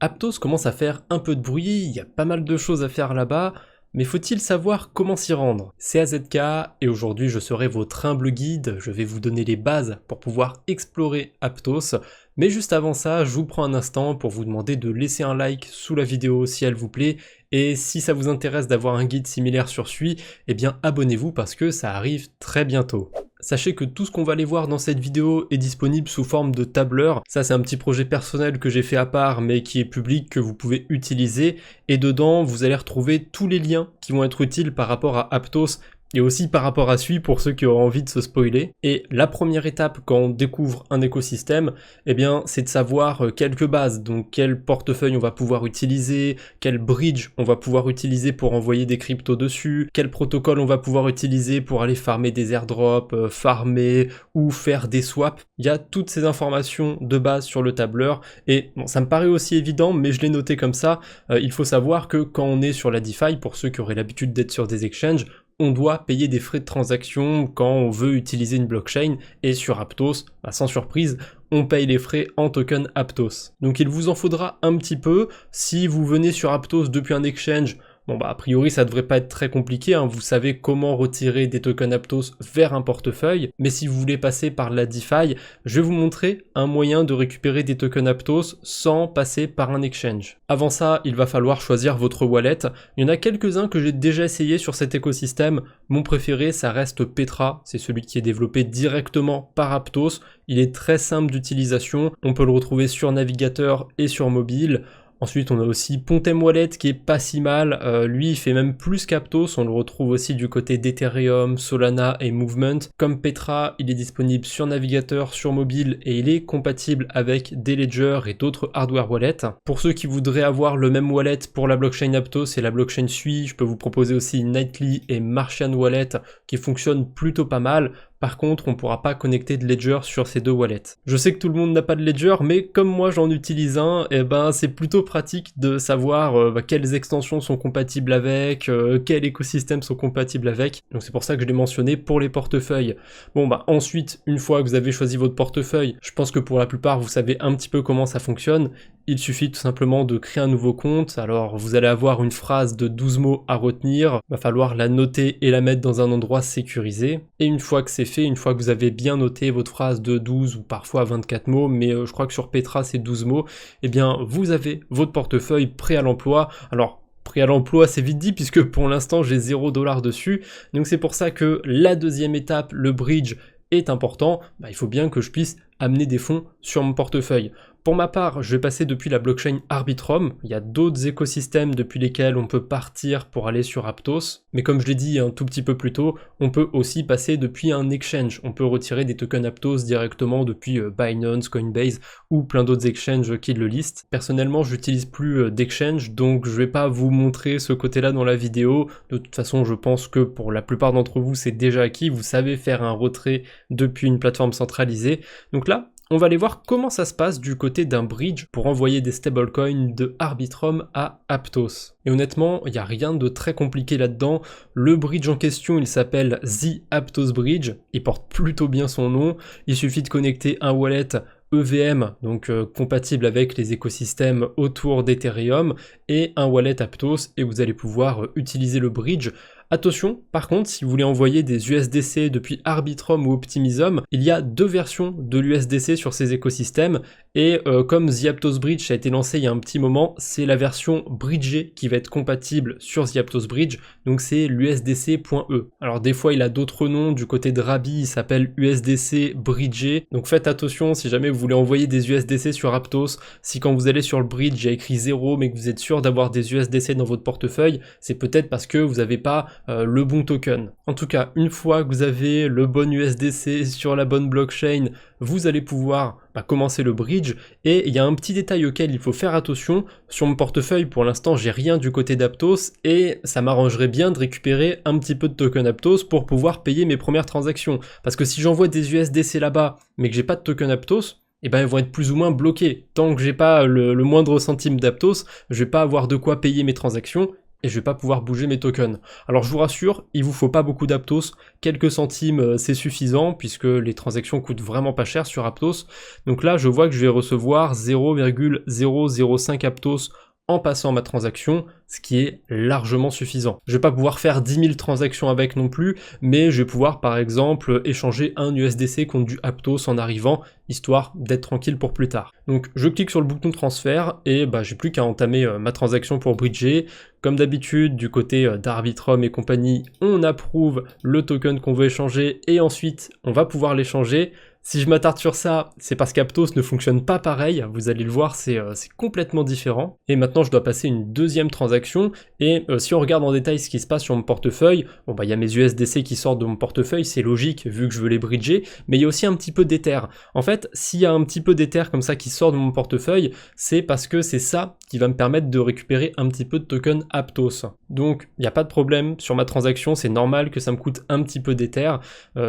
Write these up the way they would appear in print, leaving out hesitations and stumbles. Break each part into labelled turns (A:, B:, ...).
A: Aptos commence à faire un peu de bruit, il y a pas mal de choses à faire là-bas, mais faut-il savoir comment s'y rendre? C'est AZK et aujourd'hui je serai votre humble guide, je vais vous donner les bases pour pouvoir explorer Aptos, mais juste avant ça, je vous prends un instant pour vous demander de laisser un like sous la vidéo si elle vous plaît, et si ça vous intéresse d'avoir un guide similaire sur Sui, eh bien abonnez-vous parce que ça arrive très bientôt. Sachez que tout ce qu'on va aller voir dans cette vidéo est disponible sous forme de tableur. Ça c'est un petit projet personnel que j'ai fait à part mais qui est public, que vous pouvez utiliser. Et dedans vous allez retrouver tous les liens qui vont être utiles par rapport à Aptos et aussi par rapport à Sui pour ceux qui auront envie de se spoiler. Et la première étape quand on découvre un écosystème, eh bien c'est de savoir quelques bases, donc quel portefeuille on va pouvoir utiliser, quel bridge on va pouvoir utiliser pour envoyer des cryptos dessus, quel protocole on va pouvoir utiliser pour aller farmer des airdrops, farmer ou faire des swaps. Il y a toutes ces informations de base sur le tableur et bon, ça me paraît aussi évident mais je l'ai noté comme ça. Il faut savoir que quand on est sur la DeFi, pour ceux qui auraient l'habitude d'être sur des exchanges, on doit payer des frais de transaction quand on veut utiliser une blockchain, et sur Aptos, sans surprise, on paye les frais en token Aptos. Donc il vous en faudra un petit peu. Si vous venez sur Aptos depuis un exchange, bon bah a priori ça devrait pas être très compliqué, hein. Vous savez comment retirer des tokens Aptos vers un portefeuille, mais si vous voulez passer par la DeFi, je vais vous montrer un moyen de récupérer des tokens Aptos sans passer par un exchange. Avant ça, il va falloir choisir votre wallet. Il y en a quelques-uns que j'ai déjà essayé sur cet écosystème. Mon préféré, ça reste Petra, c'est celui qui est développé directement par Aptos. Il est très simple d'utilisation, on peut le retrouver sur navigateur et sur mobile. Ensuite, on a aussi Pontem Wallet qui est pas si mal, lui il fait même plus qu'Aptos, on le retrouve aussi du côté d'Ethereum, Solana et Movement. Comme Petra, il est disponible sur navigateur, sur mobile et il est compatible avec des ledgers et d'autres hardware wallets. Pour ceux qui voudraient avoir le même wallet pour la blockchain Aptos et la blockchain Sui, je peux vous proposer aussi Nightly et Martian Wallet qui fonctionnent plutôt pas mal. Par contre, on ne pourra pas connecter de ledger sur ces deux wallets. Je sais que tout le monde n'a pas de ledger, mais comme moi j'en utilise un, et ben c'est plutôt pratique de savoir quelles extensions sont compatibles avec, quels écosystèmes sont compatibles avec. Donc c'est pour ça que je l'ai mentionné pour les portefeuilles. Bon bah ensuite, une fois que vous avez choisi votre portefeuille, je pense que pour la plupart vous savez un petit peu comment ça fonctionne. Il suffit tout simplement de créer un nouveau compte. Alors vous allez avoir une phrase de 12 mots à retenir, va falloir la noter et la mettre dans un endroit sécurisé. Et une fois que c'est fait, une fois que vous avez bien noté votre phrase de 12 ou parfois 24 mots, mais je crois que sur Petra c'est 12 mots, eh bien vous avez votre portefeuille prêt à l'emploi. Alors prêt à l'emploi c'est vite dit puisque pour l'instant j'ai 0$ dessus, donc c'est pour ça que la deuxième étape, le bridge, est important. Il faut bien que je puisse amener des fonds sur mon portefeuille. Pour ma part, je vais passer depuis la blockchain Arbitrum. Il y a d'autres écosystèmes depuis lesquels on peut partir pour aller sur Aptos. Mais comme je l'ai dit un tout petit peu plus tôt, on peut aussi passer depuis un exchange. On peut retirer des tokens Aptos directement depuis Binance, Coinbase ou plein d'autres exchanges qui le listent. Personnellement, je n'utilise plus d'exchange, donc je ne vais pas vous montrer ce côté-là dans la vidéo. De toute façon, je pense que pour la plupart d'entre vous, c'est déjà acquis. Vous savez faire un retrait depuis une plateforme centralisée. Donc là, on va aller voir comment ça se passe du côté d'un bridge pour envoyer des stablecoins de Arbitrum à Aptos. Et honnêtement, il n'y a rien de très compliqué là-dedans. Le bridge en question, il s'appelle The Aptos Bridge. Il porte plutôt bien son nom. Il suffit de connecter un wallet EVM, donc compatible avec les écosystèmes autour d'Ethereum, et un wallet Aptos, et vous allez pouvoir utiliser le bridge. Attention, par contre, si vous voulez envoyer des USDC depuis Arbitrum ou Optimism, il y a deux versions de l'USDC sur ces écosystèmes, et comme The Aptos Bridge a été lancé il y a un petit moment, c'est la version bridgée qui va être compatible sur The Aptos Bridge, donc c'est l'USDC.E. Alors des fois il a d'autres noms, du côté de Rabi il s'appelle USDC Bridgé, donc faites attention si jamais vous voulez envoyer des USDC sur Aptos, si quand vous allez sur le bridge il y a écrit 0 mais que vous êtes sûr d'avoir des USDC dans votre portefeuille, c'est peut-être parce que vous n'avez pas le bon token. En tout cas, une fois que vous avez le bon USDC sur la bonne blockchain, vous allez pouvoir commencer le bridge, et il y a un petit détail auquel il faut faire attention. Sur mon portefeuille pour l'instant j'ai rien du côté d'Aptos et ça m'arrangerait bien de récupérer un petit peu de token Aptos pour pouvoir payer mes premières transactions, parce que si j'envoie des USDC là-bas mais que j'ai pas de token Aptos, eh ben ils vont être plus ou moins bloqués. Tant que j'ai pas le moindre centime d'Aptos, je vais pas avoir de quoi payer mes transactions et je vais pas pouvoir bouger mes tokens. Alors je vous rassure, il vous faut pas beaucoup d'Aptos, quelques centimes c'est suffisant puisque les transactions coûtent vraiment pas cher sur Aptos. Donc là je vois que je vais recevoir 0,005 Aptos en passant ma transaction, ce qui est largement suffisant. Je vais pas pouvoir faire 10 000 transactions avec non plus, mais je vais pouvoir par exemple échanger un USDC contre du Aptos en arrivant, histoire d'être tranquille pour plus tard. Donc je clique sur le bouton transfert et j'ai plus qu'à entamer ma transaction pour bridger. Comme d'habitude, du côté d'Arbitrum et compagnie, on approuve le token qu'on veut échanger et ensuite on va pouvoir l'échanger. Si je m'attarde sur ça, c'est parce qu'Aptos ne fonctionne pas pareil, vous allez le voir, c'est complètement différent. Et maintenant, je dois passer une deuxième transaction, et si on regarde en détail ce qui se passe sur mon portefeuille, bon il y a mes USDC qui sortent de mon portefeuille, c'est logique vu que je veux les bridger, mais il y a aussi un petit peu d'Ether. En fait, s'il y a un petit peu d'Ether comme ça qui sort de mon portefeuille, c'est parce que c'est ça qui va me permettre de récupérer un petit peu de token Aptos. Donc, il n'y a pas de problème sur ma transaction, c'est normal que ça me coûte un petit peu d'Ether,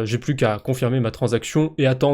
A: j'ai plus qu'à confirmer ma transaction et attendre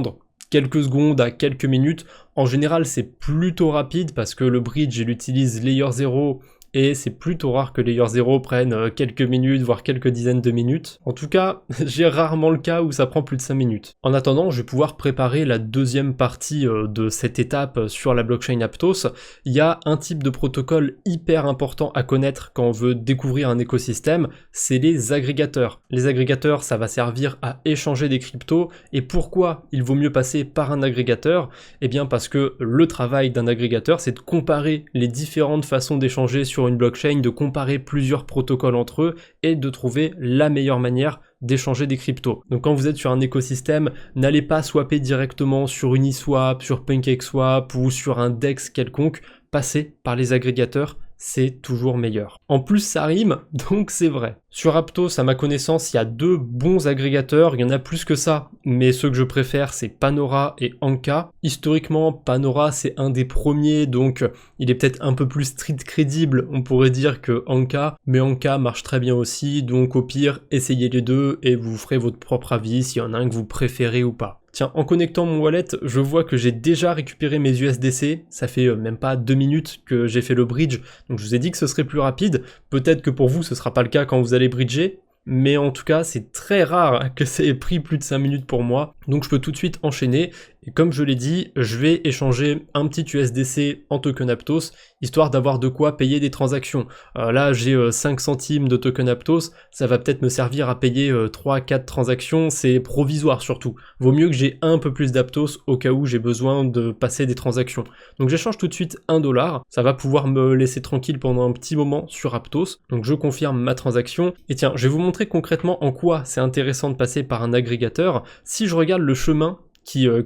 A: quelques secondes à quelques minutes. En général, c'est plutôt rapide parce que le bridge, il utilise Layer 0 et c'est plutôt rare que Layer 0 prenne quelques minutes, voire quelques dizaines de minutes. En tout cas, j'ai rarement le cas où ça prend plus de 5 minutes. En attendant, je vais pouvoir préparer la deuxième partie de cette étape sur la blockchain Aptos. Il y a un type de protocole hyper important à connaître quand on veut découvrir un écosystème, c'est les agrégateurs. Les agrégateurs, ça va servir à échanger des cryptos. Et pourquoi il vaut mieux passer par un agrégateur? Eh bien parce que le travail d'un agrégateur, c'est de comparer les différentes façons d'échanger sur une blockchain, de comparer plusieurs protocoles entre eux et de trouver la meilleure manière d'échanger des cryptos. Donc quand vous êtes sur un écosystème, n'allez pas swapper directement sur Uniswap, sur PancakeSwap ou sur un DEX quelconque, passez par les agrégateurs, c'est toujours meilleur. En plus ça rime, donc c'est vrai. Sur Aptos, à ma connaissance, il y a 2 bons agrégateurs, il y en a plus que ça, mais ceux que je préfère c'est Panora et Anka. Historiquement, Panora c'est un des premiers, donc il est peut-être un peu plus street crédible, on pourrait dire, que Anka, mais Anka marche très bien aussi, donc au pire, essayez les deux et vous ferez votre propre avis s'il y en a un que vous préférez ou pas. Tiens, en connectant mon wallet, je vois que j'ai déjà récupéré mes USDC, ça fait même pas 2 minutes que j'ai fait le bridge, donc je vous ai dit que ce serait plus rapide, peut-être que pour vous ce sera pas le cas quand vous allez bridger, mais en tout cas c'est très rare que ça ait pris plus de 5 minutes pour moi, donc je peux tout de suite enchaîner, et comme je l'ai dit, je vais échanger un petit USDC en token Aptos, histoire d'avoir de quoi payer des transactions. Là j'ai 5 centimes de token Aptos, ça va peut-être me servir à payer 3-4 transactions, c'est provisoire surtout. Vaut mieux que j'ai un peu plus d'Aptos au cas où j'ai besoin de passer des transactions. Donc j'échange tout de suite $1, ça va pouvoir me laisser tranquille pendant un petit moment sur Aptos, donc je confirme ma transaction, et tiens, je vais vous montrer concrètement en quoi c'est intéressant de passer par un agrégateur. Si je regarde le chemin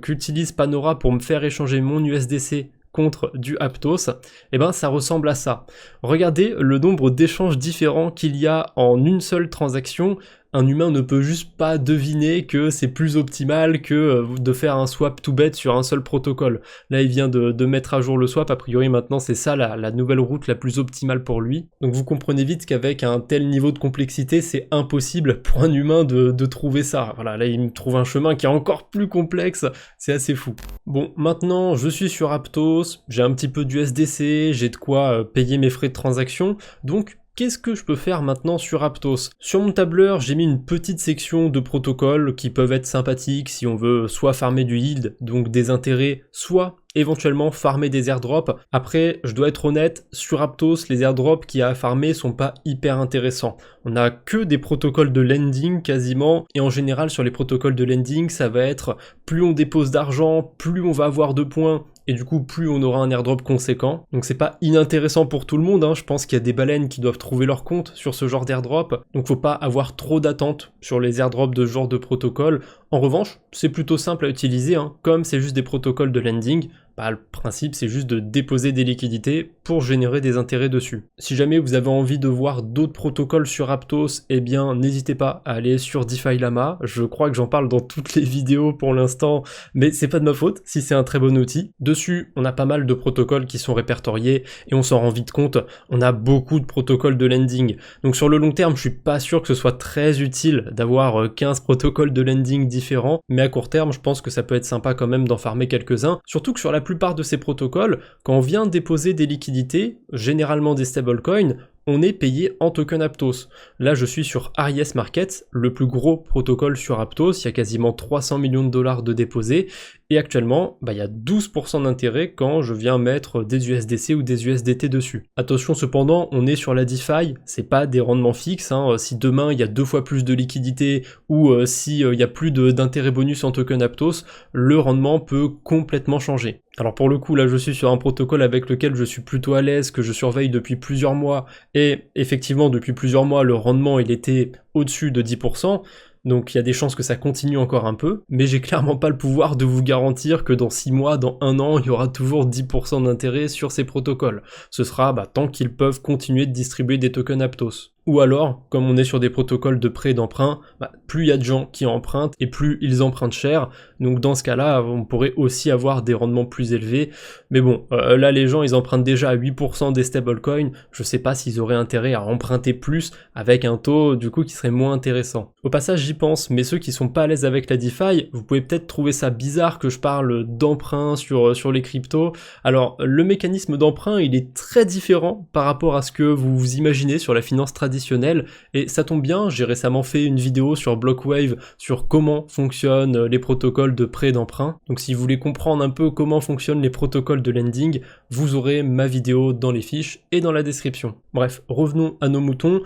A: qu'utilise Panora pour me faire échanger mon USDC contre du Aptos, et ben ça ressemble à ça. Regardez le nombre d'échanges différents qu'il y a en une seule transaction. Un humain ne peut juste pas deviner que c'est plus optimal que de faire un swap tout bête sur un seul protocole. Là, il vient de mettre à jour le swap, a priori maintenant c'est ça la nouvelle route la plus optimale pour lui. Donc vous comprenez vite qu'avec un tel niveau de complexité, c'est impossible pour un humain de trouver ça. Voilà, là il me trouve un chemin qui est encore plus complexe, c'est assez fou. Bon, maintenant je suis sur Aptos, j'ai un petit peu d'USDC, j'ai de quoi payer mes frais de transaction, donc qu'est-ce que je peux faire maintenant sur Aptos? Sur mon tableur, j'ai mis une petite section de protocoles qui peuvent être sympathiques si on veut soit farmer du yield, donc des intérêts, soit éventuellement farmer des airdrops. Après, je dois être honnête, sur Aptos, les airdrops qu'il y a à farmer sont pas hyper intéressants. On a que des protocoles de lending quasiment, et en général sur les protocoles de lending, ça va être plus on dépose d'argent, plus on va avoir de points, et du coup plus on aura un airdrop conséquent. Donc c'est pas inintéressant pour tout le monde, je pense qu'il y a des baleines qui doivent trouver leur compte sur ce genre d'airdrop, donc faut pas avoir trop d'attentes sur les airdrops de ce genre de protocole. En revanche, c'est plutôt simple à utiliser, comme c'est juste des protocoles de lending, le principe c'est juste de déposer des liquidités pour générer des intérêts dessus. Si jamais vous avez envie de voir d'autres protocoles sur Aptos, eh bien n'hésitez pas à aller sur DeFi Lama, je crois que j'en parle dans toutes les vidéos pour l'instant, mais c'est pas de ma faute si c'est un très bon outil. Dessus, on a pas mal de protocoles qui sont répertoriés et on s'en rend vite compte, on a beaucoup de protocoles de lending. Donc sur le long terme, je suis pas sûr que ce soit très utile d'avoir 15 protocoles de lending différents, mais à court terme, je pense que ça peut être sympa quand même d'en farmer quelques-uns, surtout que sur la plupart de ces protocoles, quand on vient déposer des liquidités, généralement des stablecoins, on est payé en token Aptos. Là, je suis sur Aries Market, le plus gros protocole sur Aptos, il y a quasiment 300 millions de dollars de déposés, et actuellement, il y a 12% d'intérêt quand je viens mettre des USDC ou des USDT dessus. Attention cependant, on est sur la DeFi, c'est pas des rendements fixes, hein. Si demain il y a 2 fois plus de liquidité ou si il y a plus d'intérêt bonus en token Aptos, le rendement peut complètement changer. Alors pour le coup, là je suis sur un protocole avec lequel je suis plutôt à l'aise, que je surveille depuis plusieurs mois, et effectivement depuis plusieurs mois le rendement il était au-dessus de 10%, donc il y a des chances que ça continue encore un peu, mais j'ai clairement pas le pouvoir de vous garantir que dans 6 mois, dans 1 an, il y aura toujours 10% d'intérêt sur ces protocoles. Ce sera tant qu'ils peuvent continuer de distribuer des tokens Aptos. Ou alors, comme on est sur des protocoles de prêt et d'emprunt, plus il y a de gens qui empruntent et plus ils empruntent cher, donc dans ce cas-là, on pourrait aussi avoir des rendements plus élevés. Mais bon, là les gens ils empruntent déjà à 8% des stablecoins, je sais pas s'ils auraient intérêt à emprunter plus avec un taux du coup qui serait moins intéressant. Au passage j'y pense, mais ceux qui sont pas à l'aise avec la DeFi, vous pouvez peut-être trouver ça bizarre que je parle d'emprunt sur les cryptos. Alors le mécanisme d'emprunt il est très différent par rapport à ce que vous vous imaginez sur la finance traditionnelle, et ça tombe bien, j'ai récemment fait une vidéo sur Blockwave sur comment fonctionnent les protocoles de prêt et d'emprunt. Donc si vous voulez comprendre un peu comment fonctionnent les protocoles de lending, vous aurez ma vidéo dans les fiches et dans la description. Bref, revenons à nos moutons.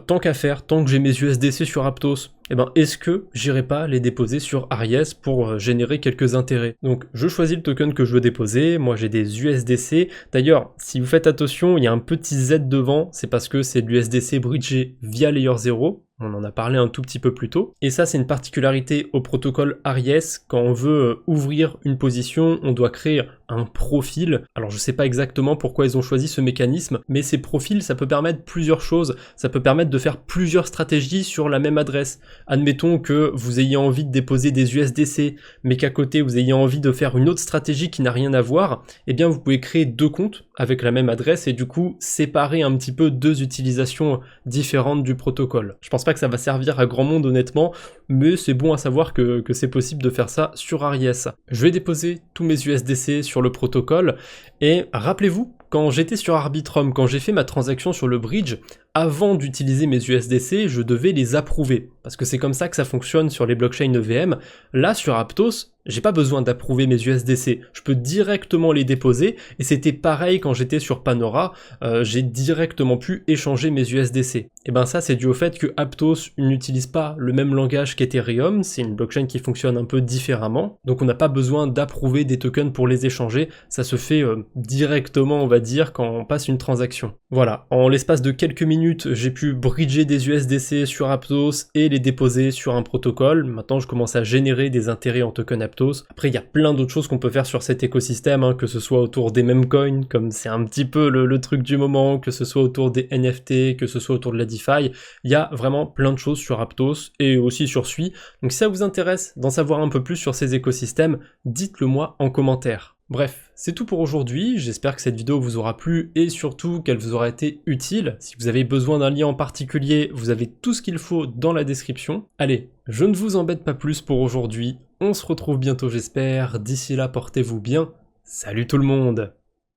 A: Tant qu'à faire, tant que j'ai mes USDC sur Aptos, est-ce que j'irai pas les déposer sur Aries pour générer quelques intérêts? Donc je choisis le token que je veux déposer, moi j'ai des USDC. D'ailleurs, si vous faites attention, il y a un petit Z devant, c'est parce que c'est de l'USDC bridgé via Layer 0. On en a parlé un tout petit peu plus tôt. Et ça, c'est une particularité au protocole Aries. Quand on veut ouvrir une position, on doit créer un profil. Alors, je sais pas exactement pourquoi ils ont choisi ce mécanisme, mais ces profils, ça peut permettre plusieurs choses. Ça peut permettre de faire plusieurs stratégies sur la même adresse. Admettons que vous ayez envie de déposer des USDC, mais qu'à côté, vous ayez envie de faire une autre stratégie qui n'a rien à voir, eh bien, vous pouvez créer 2 comptes avec la même adresse et du coup, séparer un petit peu 2 utilisations différentes du protocole. Je pense pas que ça va servir à grand monde honnêtement, mais c'est bon à savoir que c'est possible de faire ça sur Aries. Je vais déposer tous mes USDC sur le protocole, et rappelez-vous, quand j'étais sur Arbitrum, quand j'ai fait ma transaction sur le bridge, avant d'utiliser mes USDC, je devais les approuver, parce que c'est comme ça que ça fonctionne sur les blockchains EVM. Là, sur Aptos, j'ai pas besoin d'approuver mes USDC, je peux directement les déposer, et c'était pareil quand j'étais sur Panora, j'ai directement pu échanger mes USDC. Et ça c'est dû au fait que Aptos n'utilise pas le même langage qu'Ethereum, c'est une blockchain qui fonctionne un peu différemment, donc on n'a pas besoin d'approuver des tokens pour les échanger, ça se fait directement on va dire quand on passe une transaction. Voilà, en l'espace de quelques minutes, j'ai pu bridger des USDC sur Aptos et les déposer sur un protocole. Maintenant, je commence à générer des intérêts en token Aptos. Après, il y a plein d'autres choses qu'on peut faire sur cet écosystème, que ce soit autour des meme coins, comme c'est un petit peu le truc du moment, que ce soit autour des NFT, que ce soit autour de la DeFi. Il y a vraiment plein de choses sur Aptos et aussi sur Sui. Donc si ça vous intéresse d'en savoir un peu plus sur ces écosystèmes, dites-le moi en commentaire. Bref, c'est tout pour aujourd'hui, j'espère que cette vidéo vous aura plu et surtout qu'elle vous aura été utile. Si vous avez besoin d'un lien en particulier, vous avez tout ce qu'il faut dans la description. Allez, je ne vous embête pas plus pour aujourd'hui, on se retrouve bientôt j'espère, d'ici là portez-vous bien, salut tout le monde!